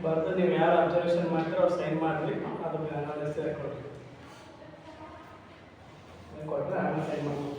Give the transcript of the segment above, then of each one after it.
ಬರ್ದು ನೀವು ಯಾರು ಅಬ್ಸರ್ವೇಷನ್ ಮಾಡ್ತೀರೋ ಅವ್ರು ಸೈನ್ ಮಾಡಿರಿ, ಅದ್ರ ಅನಾಲಿಸಿಸ್ ಕೊಡ್ರಿ. ಕೊಟ್ಟರೆ ಆಮೇಲೆ ಸೈನ್ ಮಾಡ್ಬೋದು.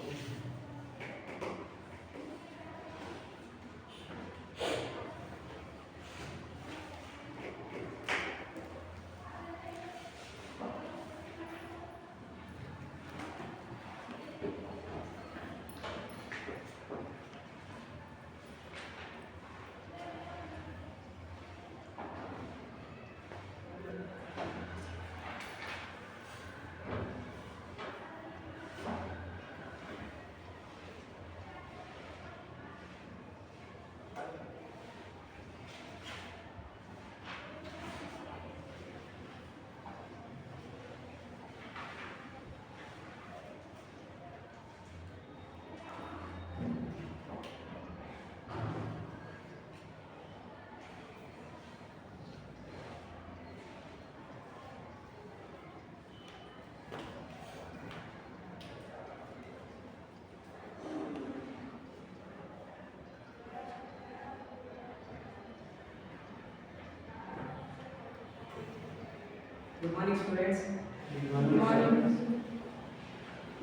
Good morning students.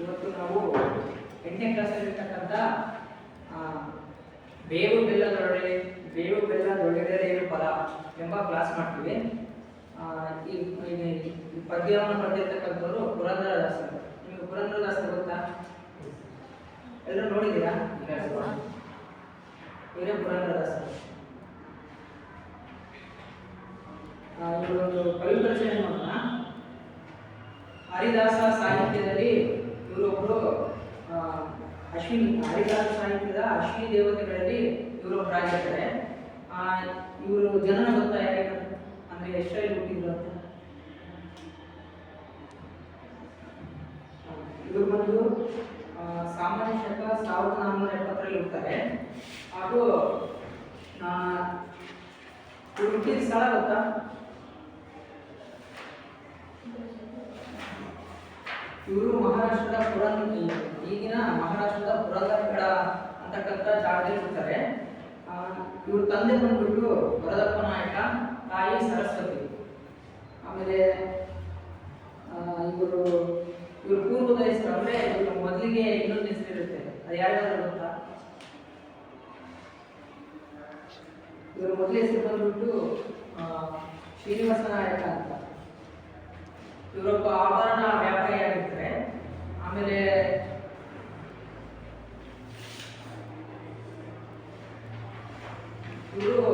ಇವತ್ತು ನಾವು 8ನೇ ಕ್ಲಾಸಲ್ಲಿ ಇರ್ತಕ್ಕಂಥ ಬೇವು ಬೆಲ್ಲದೊಳಗೆ ಏನು ಪದ ಎಂಬ ಕ್ಲಾಸ್ ಮಾಡ್ತೀವಿ. ಈ ಪದ್ಯವನ್ನು ಬರೆದಿರ್ತಕ್ಕಂಥವ್ರು ಪುರಂದರದಾಸರು. ನಿಮಗೆ ಪುರಂದರದಾಸರು ಗೊತ್ತಾ? ಎಲ್ಲರೂ ನೋಡಿದ್ದೀರಾ? ಇವರೇ ಪುರಂದರದಾಸರು. ಇವರೊಂದು ಕವಿ ಪರಿಚಯ ನೋಡೋಣ. ಹರಿದಾಸ ಸಾಹಿತ್ಯದಲ್ಲಿ ಇವರೊಬ್ಬರು ಅಶ್ವಿನಿ, ಹರಿದಾಸ ಸಾಹಿತ್ಯದ ಅಶ್ವಿನಿ ದೇವತೆಗಳಲ್ಲಿ ಇವರೊಬ್ಬರಾಗಿರ್ತಾರೆ. ಇವರು ಜನನ ಗೊತ್ತಾ ಯಾರಿಗೆ? ಅಂದರೆ ಎಷ್ಟರಲ್ಲಿ ಹುಟ್ಟಿದ್ರು ಅಂತ? ಇವರು ಬಂದು ಸಾಮಾನ್ಯ ಶಕ 1470ರಲ್ಲಿ ಹುಡ್ತಾರೆ. ಹಾಗೂ ಇವರು ಹುಟ್ಟಿದ ಸ್ಥಳ ಗೊತ್ತಾ? ಇವರು ಮಹಾರಾಷ್ಟ್ರದ ಈಗಿನ ಮಹಾರಾಷ್ಟ್ರದ ಪುರಂದರಗಡ ಅಂತಕ್ಕಂಥ ಜಾಗದಲ್ಲಿ ಇರ್ತಾರೆ. ಇವ್ರ ತಂದೆ ಬಂದ್ಬಿಟ್ಟು ವರದಪ್ಪ ನಾಯಕ, ತಾಯಿ ಸರಸ್ವತಿ. ಆಮೇಲೆ ಇವರು ಪೂರ್ವದ ಹೆಸರು ಅಂದರೆ ಇವರು ಮೊದಲಿಗೆ ಇನ್ನೊಂದು ಹೆಸರು ಇರುತ್ತೆ, ಅದು ಯಾರ್ಯಾರು ಗೊತ್ತಾ? ಇವರು ಮೊದಲ ಹೆಸರು ಬಂದ್ಬಿಟ್ಟು ಶ್ರೀನಿವಾಸ ನಾಯಕ ಅಂತ. ಇವರೊಬ್ಬ ಆಭರಣ ವ್ಯಾಪಾರಿ ಆಗಿರ್ತಾರೆ. ಆಮೇಲೆ ಇವರು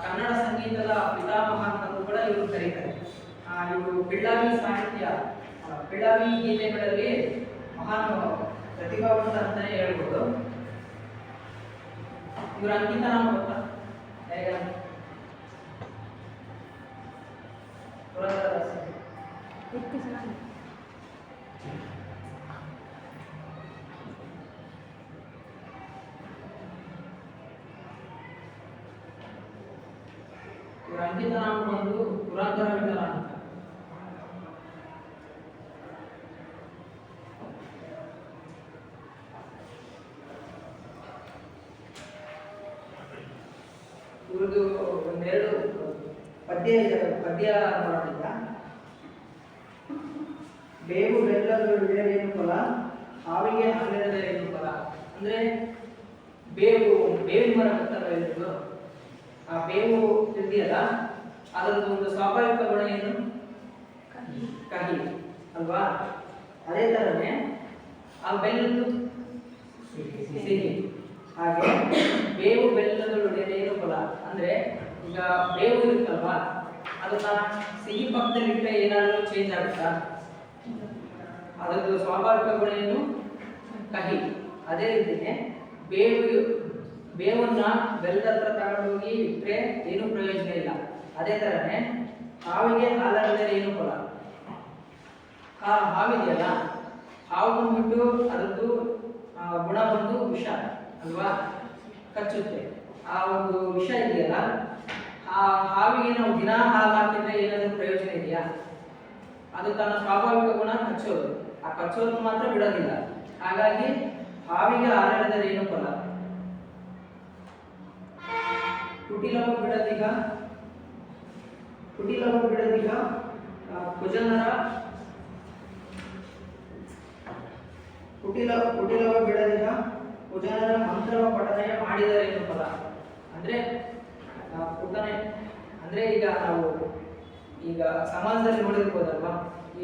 ಕನ್ನಡ ಸಂಗೀತದ ಪಿತಾಮಹ ಅಂತಲೂ ಕೂಡ ಇವರು ಕರೀತಾರೆ. ಇವರು ಬೆಳ್ಳಾವಿ ಗೀತೆಗಳಲ್ಲಿ ಮಹಾನ್ ಪ್ರತಿಭಾವಂತ ಅಂತಾನೆ ಹೇಳ್ಬೋದು. ಇವರ ಅಂಕಿತ ನಾಮ ಗೊತ್ತಾ? ಪುರಂದರದಾಸ. ಇವರ ಅಂಕಿತ ನಾಮ ಬಂದು ಪುರಂದರ ವಿಠಲ ಅಂತ. ಇವ್ರದ್ದು ಒಂದೆರಡು ಪದ್ಯ ಮಾಡಿದ್ದ. ಬೇವು ಬೆಲ್ಲದೊಳಗೇನು ಫಲ, ಹಾವಿಗೆ ಹಾಲೆರದೇನು ಫಲ. ಅಂದ್ರೆ ಬೇವಿನ ಮರ ಗೊತ್ತಲ್ಲ ಎಲ್ರಿಗೂ? ಆ ಬೇವು ಇದೆಯಲ್ಲ, ಅದರದ್ದು ಒಂದು ಸ್ವಾಭಾವಿಕ ಗುಣ ಏನು? ಕಹಿ ಅಲ್ವಾ? ಅದೇ ಥರನೇ ಆ ಬೆಲ್ಲದ್ದು ಸಿಹಿ. ಹಾಗೆ ಬೇವು ಬೆಲ್ಲದೊಳಗೇನು ಫಲ ಅಂದ್ರೆ, ಈಗ ಬೇವು ಇರುತ್ತಲ್ವಾ, ಅದನ್ನ ಸಿಹಿ ಪಕ್ಕದಲ್ಲಿಟ್ಟರೆ ಏನಾದರೂ ಚೇಂಜ್ ಆಗುತ್ತಾ? ಅದರದ್ದು ಸ್ವಾಭಾವಿಕ ಗುಣ ಏನು? ಕಹಿ. ಅದೇ ರೀತಿಯೇ ಬೇವನ್ನ ಬೆಲ್ಲದ ಹತ್ರ ತಗೊಂಡೋಗಿ ಇಟ್ಟರೆ ಏನು ಪ್ರಯೋಜನ ಇಲ್ಲ. ಅದೇ ಥರನೇ ಹಾವಿಗೆ ಹಾಲಾಡಿದರೆ ಏನು ಫಲ? ಹಾವಿದೆಯಲ್ಲ, ಹಾವು ಬಂದ್ಬಿಟ್ಟು ಅದರದ್ದು ಗುಣ ಬಂದು ವಿಷ ಅಲ್ವಾ, ಕಚ್ಚುತ್ತೆ. ಆ ಒಂದು ವಿಷ ಇದೆಯಲ್ಲ, ಆ ಹಾವಿಗೆ ನಾವು ದಿನ ಹಾಲು ಹಾಕಿದ್ರೆ ಏನಾದರೂ ಪ್ರಯೋಜನ ಇದೆಯಾ? ಅದು ತನ್ನ ಸ್ವಾಭಾವಿಕ ಗುಣ ಕಚ್ಚೋದು, ಆ ಕಚ್ಚೋದು ಮಾತ್ರ ಬಿಡೋದಿಲ್ಲ. ಹಾಗಾಗಿ ಹಾವಿಗೆ ಹಾಲಾಡಿದರೆ ಏನು ಫಲ? ಕುಟಿಲವು ಬಿಡದೀಗ ಕುಟಿಲವ ಬಿಡದಿಗ ಕುಜನರ ಕುಟಿಲವ ಬಿಡದಿಗ ಕುಜನರ ಮಂತ್ರವ ಪಠನೆ ಮಾಡಿದರೇನು ಫಲ. ಅಂದ್ರೆ ಪುಟನೆ ಅಂದ್ರೆ ಈಗ ನಾವು ಈಗ ಸಮಾಜದಲ್ಲಿ ನೋಡಿರ್ಬೋದಲ್ವಾ,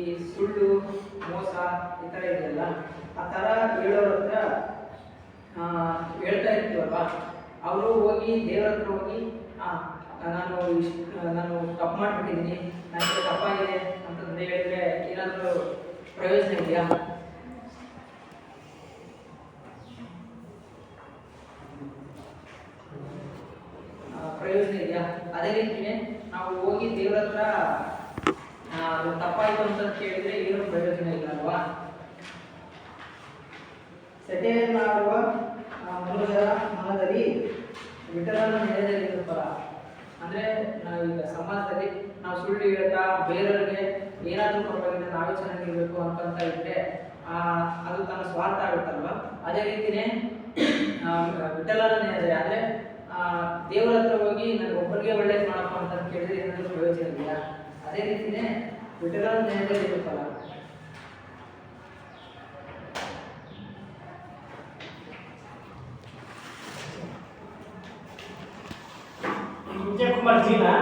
ಈ ಸುಳ್ಳು ಮೋಸ ಈ ಥರ ಇದೆಯಲ್ಲ, ಆ ಥರ ಹೇಳೋರ ಹತ್ರ ಹೇಳ್ತಾ ಇರ್ತೀವಲ್ವಾ, ಅವರು ಹೋಗಿ ದೇವರ ಹತ್ರ ಹೋಗಿ ನಾನು ತಪ್ಪು ಮಾಡಿಬಿಟ್ಟಿದ್ದೀನಿ, ನನಗೆ ತಪ್ಪಾಗಿದೆ ಅಂತಂದ್ರೆ ಹೇಳಿದ್ರೆ ಏನಾದರೂ ಪ್ರಯೋಜನ ಇದೆಯಾ? ಪ್ರಯೋಜನ ಇದೆಯಾ? ಅದೇ ರೀತಿಯೇ ನಾವು ಹೋಗಿ ದೇವರ ಹತ್ರ ಅದು ತಪ್ಪಾಯಿತು ಅಂತ ಕೇಳಿದ್ರೆ ಏನು ಪ್ರಯೋಜನ ಇಲ್ಲ ಅಲ್ವಾ? ಸೆಟೆಯನ್ನಾಡುವ ಮನುಷ್ಯರ ಮನದಲ್ಲಿ ವಿಠಲನ ನೆನೆದರೆ ಫಲ. ಅಂದ್ರೆ ನಾವೀಗ ಸಮಾಜದಲ್ಲಿ ನಾವು ಸುಳ್ಳು ಹೇಳ್ತಾ ಬೇರೆಯವರಿಗೆ ಏನಾದರೂ ಪರವಾಗಿಲ್ಲ ನಾವೇ ಚೆನ್ನಾಗಿರ್ಬೇಕು ಅಂತಂತ ಇದ್ರೆ ಅದು ತನ್ನ ಸ್ವಾರ್ಥ ಆಗುತ್ತಲ್ವಾ? ಅದೇ ರೀತಿನೇ ವಿಠಲನ ನೆನೆದರೆ ಅಂದ್ರೆ ದೇವರ ಹತ್ರ ಹೋಗಿ ನನಗೆ ಒಬ್ಬರಿಗೆ ಒಳ್ಳೇದು ಮಾಡಪ್ಪ ಅಂತ ಕೇಳಿದ್ರೆ ಏನಾದರೂ ಪ್ರಯೋಜನ ಇದೆಯಾ? ಅದೇ ರೀತಿನೇ ವಿಠಲನ ನೆನೆದರೆ ಫಲ. ವಿಜಯಕುಮಾರ್ ಜೀನಾ